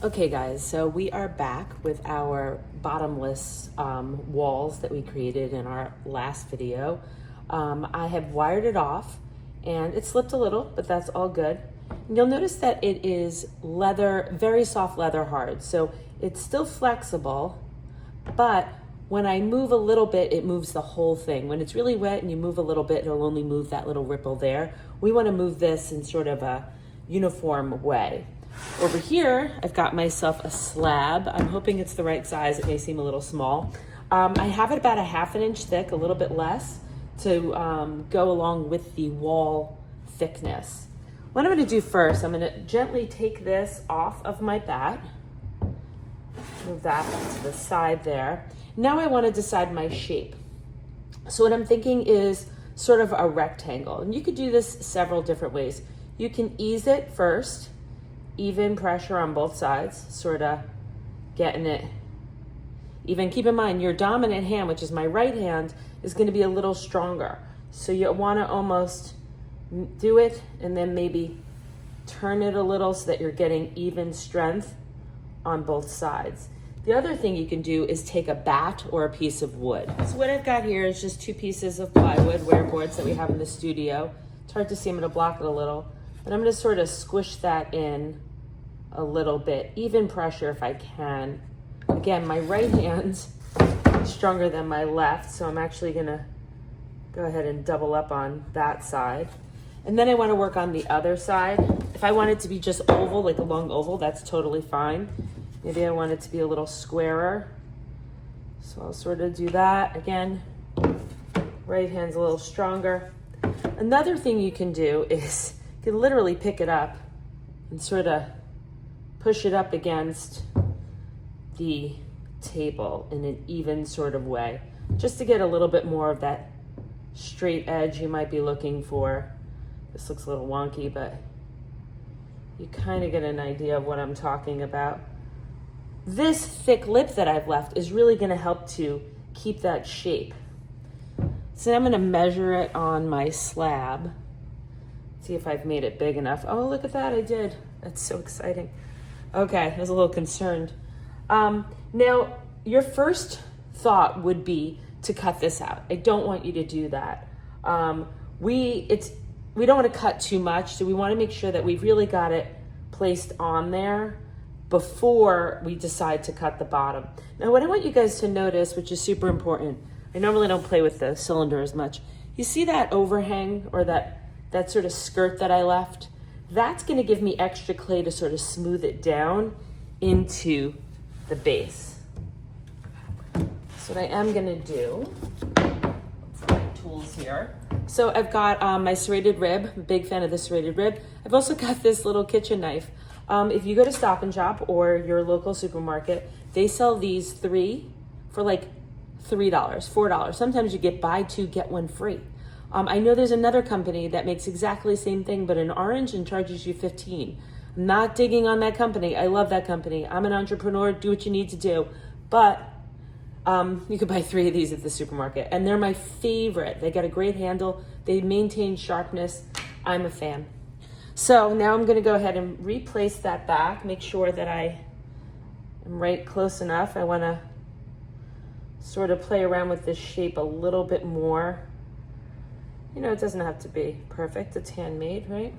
Okay guys, so we are back with our bottomless walls that we created in our last video. I have wired it off and it slipped a little, but that's all good. And you'll notice that it is leather, very soft leather hard. So it's still flexible, but when I move a little bit, it moves the whole thing. When it's really wet and you move a little bit, it'll only move that little ripple there. We want to move this in sort of a uniform way. Over here, I've got myself a slab. I'm hoping it's the right size. It may seem a little small. I have it about a ½ inch thick, a little bit less, to go along with the wall thickness. What I'm gonna do first, I'm gonna gently take this off of my bat. Move that to the side there. Now I wanna decide my shape. So what I'm thinking is sort of a rectangle. And you could do this several different ways. You can ease it first, even pressure on both sides, sort of getting it even. Keep in mind, your dominant hand, which is my right hand, is gonna be a little stronger. So you wanna almost do it and then maybe turn it a little so that you're getting even strength on both sides. The other thing you can do is take a bat or a piece of wood. So what I've got here is just 2 pieces of plywood, wear boards that we have in the studio. It's hard to see, I'm gonna block it a little, but I'm gonna sort of squish that in a little bit, even pressure if I can. Again, my right hand's stronger than my left, so I'm actually gonna go ahead and double up on that side. And then I wanna work on the other side. If I want it to be just oval, like a long oval, that's totally fine. Maybe I want it to be a little squarer. So I'll sort of do that. Again, right hand's a little stronger. Another thing you can do is you can literally pick it up and sort of push it up against the table in an even sort of way, just to get a little bit more of that straight edge you might be looking for. This looks a little wonky, but you kind of get an idea of what I'm talking about. This thick lip that I've left is really going to help to keep that shape. So I'm going to measure it on my slab, see if I've made it big enough. Oh, look at that, I did. That's so exciting. Okay, I was a little concerned. Now, your first thought would be to cut this out. I don't want you to do that. We don't want to cut too much, so we want to make sure that we've really got it placed on there before we decide to cut the bottom. Now, what I want you guys to notice, which is super important, I normally don't play with the cylinder as much. You see that overhang or that sort of skirt that I left? That's gonna give me extra clay to sort of smooth it down into the base. So what I am gonna do, my tools here. So I've got my serrated rib, I'm a big fan of the serrated rib. I've also got this little kitchen knife. If you go to Stop and Shop or your local supermarket, they sell these 3 for like $3, $4. Sometimes you get buy 2, get 1 free. I know there's another company that makes exactly the same thing, but in orange and charges you $15. I'm not digging on that company. I love that company. I'm an entrepreneur, do what you need to do. But you could buy 3 of these at the supermarket and they're my favorite. They got a great handle. They maintain sharpness. I'm a fan. So now I'm gonna go ahead and replace that back, make sure that I am right close enough. I wanna sort of play around with this shape a little bit more. You know, it doesn't have to be perfect. It's handmade, right?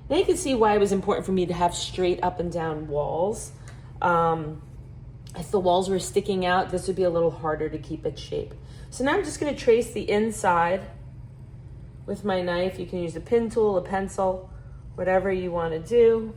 Now you can see why it was important for me to have straight up and down walls. If the walls were sticking out, this would be a little harder to keep its shape. So now I'm just gonna trace the inside with my knife. You can use a pin tool, a pencil, whatever you wanna do.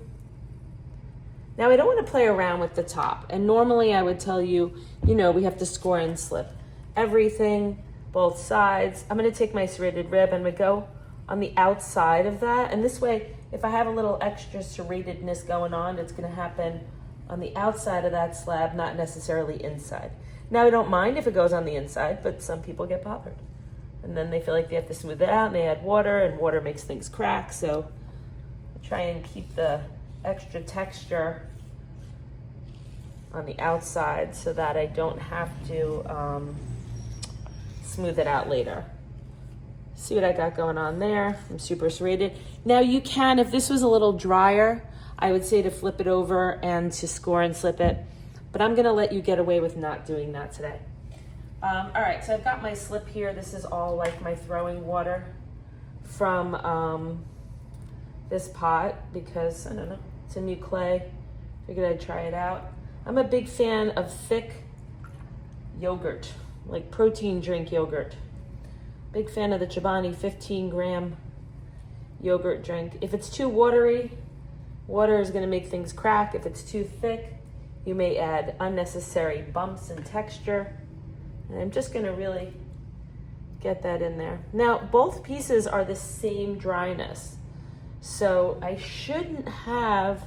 Now I don't wanna play around with the top. And normally I would tell you, you know, we have to score and slip everything, both sides. I'm gonna take my serrated rib and I'm gonna go on the outside of that. And this way, if I have a little extra serratedness going on, it's gonna happen on the outside of that slab, not necessarily inside. Now I don't mind if it goes on the inside, but some people get bothered. And then they feel like they have to smooth it out and they add water and water makes things crack. So I try and keep the extra texture on the outside so that I don't have to smooth it out later. See what I got going on there? I'm super serrated. Now you can, if this was a little drier, I would say to flip it over and to score and slip it, but I'm gonna let you get away with not doing that today. All right, so I've got my slip here. This is all like my throwing water from this pot because, I don't know, it's a new clay. Figured I'd try it out. I'm a big fan of thick yogurt, like protein drink yogurt. Big fan of the Chobani 15-gram yogurt drink. If it's too watery, water is gonna make things crack. If it's too thick, you may add unnecessary bumps and texture. And I'm just gonna really get that in there. Now, both pieces are the same dryness, so I shouldn't have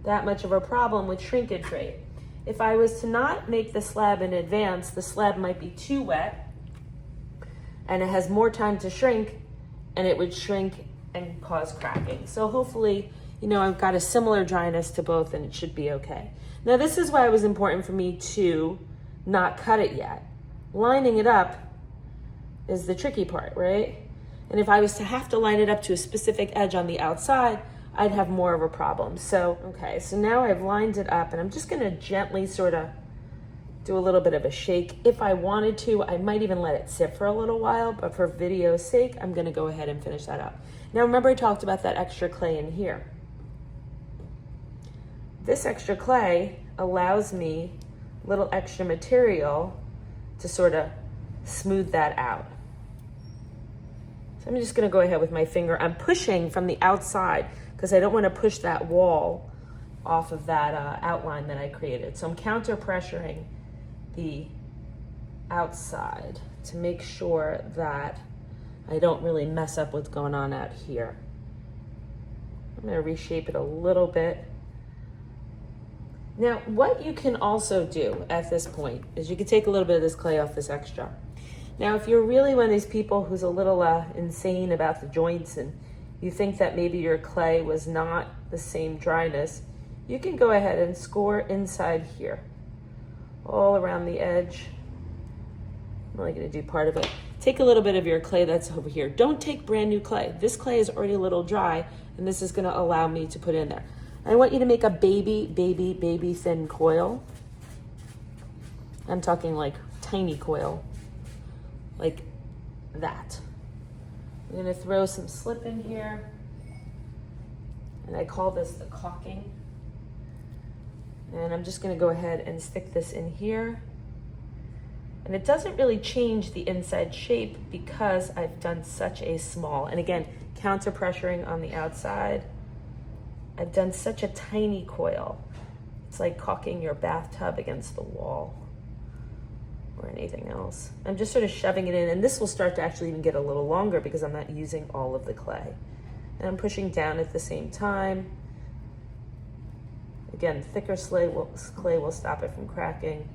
that much of a problem with shrinkage rate. If I was to not make the slab in advance, the slab might be too wet and it has more time to shrink, and it would shrink and cause cracking. So hopefully, you know, I've got a similar dryness to both and it should be okay. Now, this is why it was important for me to not cut it yet. Lining it up is the tricky part, right? And if I was to have to line it up to a specific edge on the outside, I'd have more of a problem. So, okay, so now I've lined it up and I'm just gonna gently sort of do a little bit of a shake. If I wanted to, I might even let it sit for a little while, but for video's sake, I'm gonna go ahead and finish that up. Now, remember I talked about that extra clay in here. This extra clay allows me a little extra material to sort of smooth that out. So I'm just gonna go ahead with my finger. I'm pushing from the outside because I don't wanna push that wall off of that outline that I created. So I'm counter pressuring the outside to make sure that I don't really mess up what's going on out here. I'm gonna reshape it a little bit. Now, what you can also do at this point is you can take a little bit of this clay off this extra. Now, if you're really one of these people who's a little insane about the joints and you think that maybe your clay was not the same dryness, you can go ahead and score inside here, all around the edge. I'm only gonna do part of it. Take a little bit of your clay that's over here. Don't take brand new clay. This clay is already a little dry, and this is gonna allow me to put in there. I want you to make a baby thin coil. I'm talking like tiny coil, like that. I'm gonna throw some slip in here, and I call this the caulking. And I'm just gonna go ahead and stick this in here. And it doesn't really change the inside shape because I've done such a small, and again, counter pressuring on the outside. I've done such a tiny coil. It's like caulking your bathtub against the wall or anything else. I'm just sort of shoving it in, and this will start to actually even get a little longer because I'm not using all of the clay. And I'm pushing down at the same time. Again, thicker clay will stop it from cracking.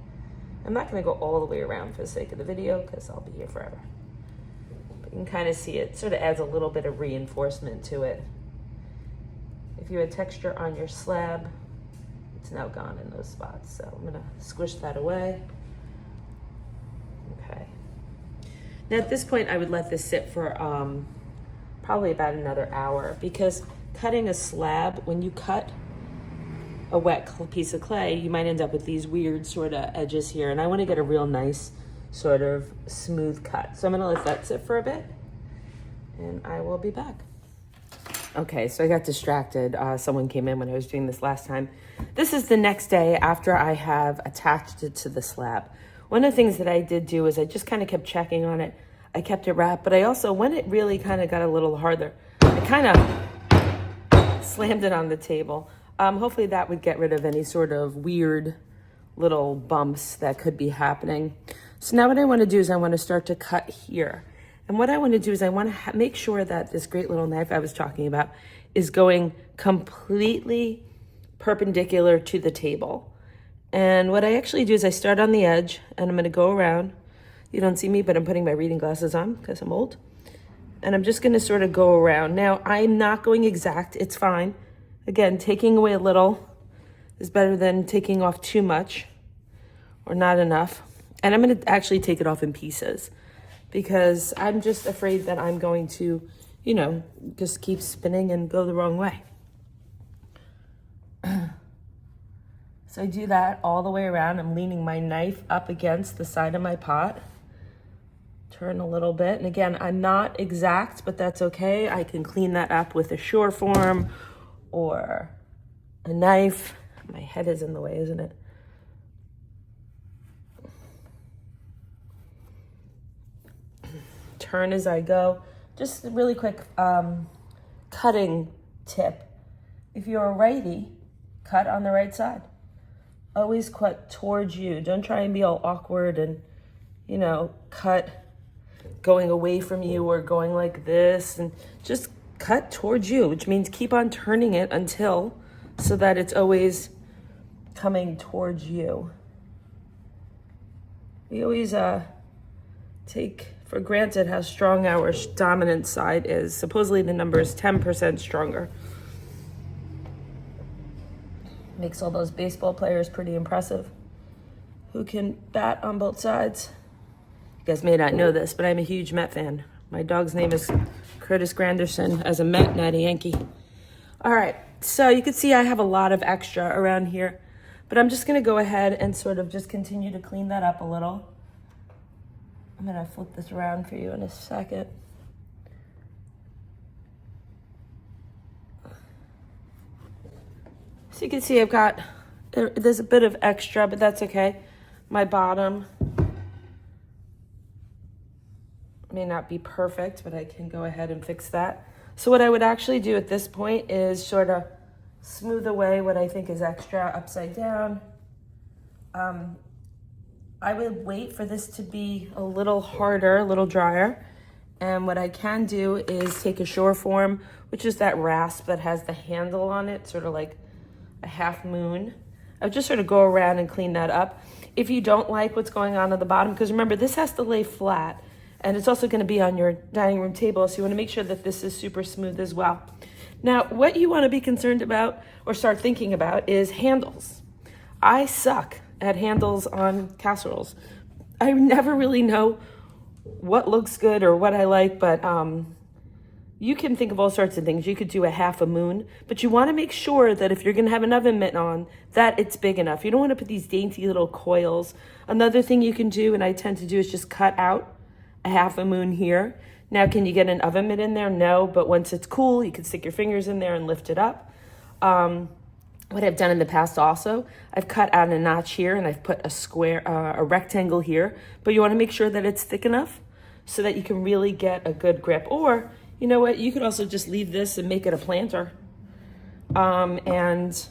I'm not gonna go all the way around for the sake of the video because I'll be here forever. But you can kind of see it sort of adds a little bit of reinforcement to it. If you had texture on your slab, it's now gone in those spots. So I'm gonna squish that away. Okay. Now at this point, I would let this sit for probably about another hour because cutting a slab, when you cut a wet piece of clay, you might end up with these weird sort of edges here. And I wanna get a real nice sort of smooth cut. So I'm gonna let that sit for a bit and I will be back. Okay, so I got distracted. Someone came in when I was doing this last time. This is the next day after I have attached it to the slab. One of the things that I did do is I just kind of kept checking on it. I kept it wrapped, but I also, when it really kind of got a little harder, I kind of slammed it on the table. Hopefully that would get rid of any sort of weird little bumps that could be happening. So now what I want to do is I want to start to cut here. And what I want to do is I want to make sure that this great little knife I was talking about is going completely perpendicular to the table. And what I actually do is I start on the edge and I'm going to go around. You don't see me, but I'm putting my reading glasses on because I'm old. And I'm just going to sort of go around. Now, I'm not going exact. It's fine. Again, taking away a little is better than taking off too much or not enough. And I'm going to actually take it off in pieces, because I'm just afraid that I'm going to, you know, just keep spinning and go the wrong way. So I do that all the way around. I'm leaning my knife up against the side of my pot. Turn a little bit. And again, I'm not exact, but that's okay. I can clean that up with a shore form or a knife. My head is in the way, isn't it? Turn as I go. Just a really quick cutting tip. If you're a righty, cut on the right side. Always cut towards you. Don't try and be all awkward and, you know, cut going away from you or going like this, and just cut towards you, which means keep on turning it until, so that it's always coming towards you. We always take for granted how strong our dominant side is. Supposedly the number is 10% stronger. Makes all those baseball players pretty impressive who can bat on both sides. You guys may not know this, but I'm a huge Met fan. My dog's name is Curtis Granderson, as a Met, not a Yankee. All right, so you can see I have a lot of extra around here, but I'm just gonna go ahead and sort of just continue to clean that up a little. I'm gonna flip this around for you in a second. So you can see I've got, there's a bit of extra, but that's okay. My bottom may not be perfect, but I can go ahead and fix that. So what I would actually do at this point is sort of smooth away what I think is extra upside down. I would wait for this to be a little harder, a little drier. And what I can do is take a shore form, which is that rasp that has the handle on it, sort of like a half moon. I would just sort of go around and clean that up. If you don't like what's going on at the bottom, because remember, this has to lay flat, and it's also going to be on your dining room table, so you want to make sure that this is super smooth as well. Now, what you want to be concerned about or start thinking about is handles. I suck at handles on casseroles. I never really know what looks good or what I like, but you can think of all sorts of things. You could do a half a moon, but you want to make sure that if you're going to have an oven mitt on, that it's big enough. You don't want to put these dainty little coils. Another thing you can do, and I tend to do, is just cut out a half a moon here. Now, can you get an oven mitt in there? No, but once it's cool, you can stick your fingers in there and lift it up. What I've done in the past also, I've cut out a notch here and I've put a square, a rectangle here, but you want to make sure that it's thick enough so that you can really get a good grip. Or, you know what, you could also just leave this and make it a planter. And,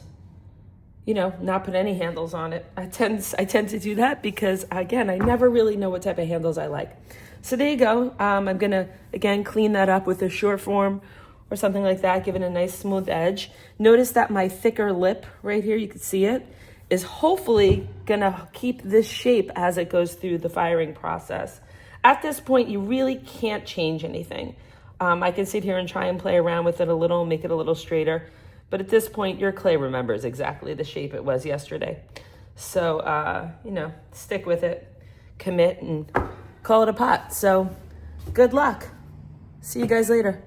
you know, not put any handles on it. I tend to do that because, again, I never really know what type of handles I like. So there you go. I'm going to, again, clean that up with a short form or something like that, give it a nice smooth edge. Notice that my thicker lip right here, you can see it, is hopefully gonna keep this shape as it goes through the firing process. At this point, you really can't change anything. I can sit here and try and play around with it a little, make it a little straighter, but at this point, your clay remembers exactly the shape it was yesterday. So, you know, stick with it, commit, and call it a pot. So, good luck. See you guys later.